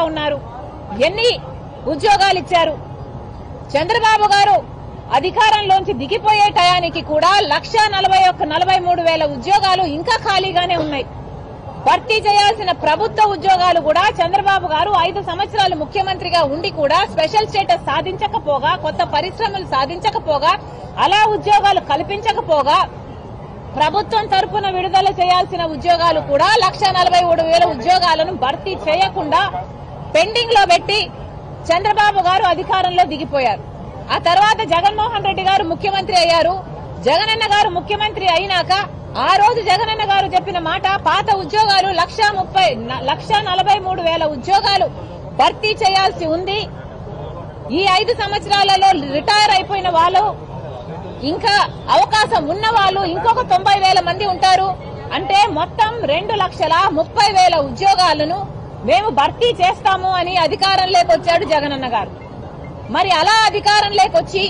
ఉన్నారు. ఎన్ని ఉద్యోగాలు ఇచ్చారు? చంద్రబాబు గారు అధికారంలోంచి దిగిపోయే టయానికి కూడా 1,43,000 ఉద్యోగాలు ఇంకా ఖాళీగానే ఉన్నాయి. భర్తీ చేయాల్సిన ప్రభుత్వ ఉద్యోగాలు కూడా చంద్రబాబు గారు 5 సంవత్సరాలు ముఖ్యమంత్రిగా ఉండి కూడా స్పెషల్ స్టేటస్ సాధించకపోగా, కొత్త పరిశ్రమలు సాధించకపోగా, అలా ఉద్యోగాలు కల్పించకపోగా, ప్రభుత్వం తరపున విడుదల చేయాల్సిన ఉద్యోగాలు కూడా 1,43,000 ఉద్యోగాలను భర్తీ చేయకుండా పెండింగ్ లో పెట్టి చంద్రబాబు గారు అధికారంలో దిగిపోయారు. ఆ తర్వాత జగన్మోహన్ రెడ్డి గారు ముఖ్యమంత్రి అయ్యారు. జగనన్న గారు ముఖ్యమంత్రి అయినాక ఆ రోజు జగనన్న గారు చెప్పిన మాట, పాత ఉద్యోగాలు 1,43,000 ఉద్యోగాలు భర్తీ చేయాల్సి ఉంది. ఈ 5 సంవత్సరాలలో రిటైర్ అయిపోయిన వాళ్ళు, ఇంకా అవకాశం ఉన్న వాళ్ళు ఇంకొక 90,000 మంది ఉంటారు. అంటే మొత్తం 2,30,000 ఉద్యోగాలను మేము భర్తీ చేస్తాము అని అధికారంలోకి వచ్చాడు జగనన్న గారు. మరి అలా అధికారంలోకి వచ్చి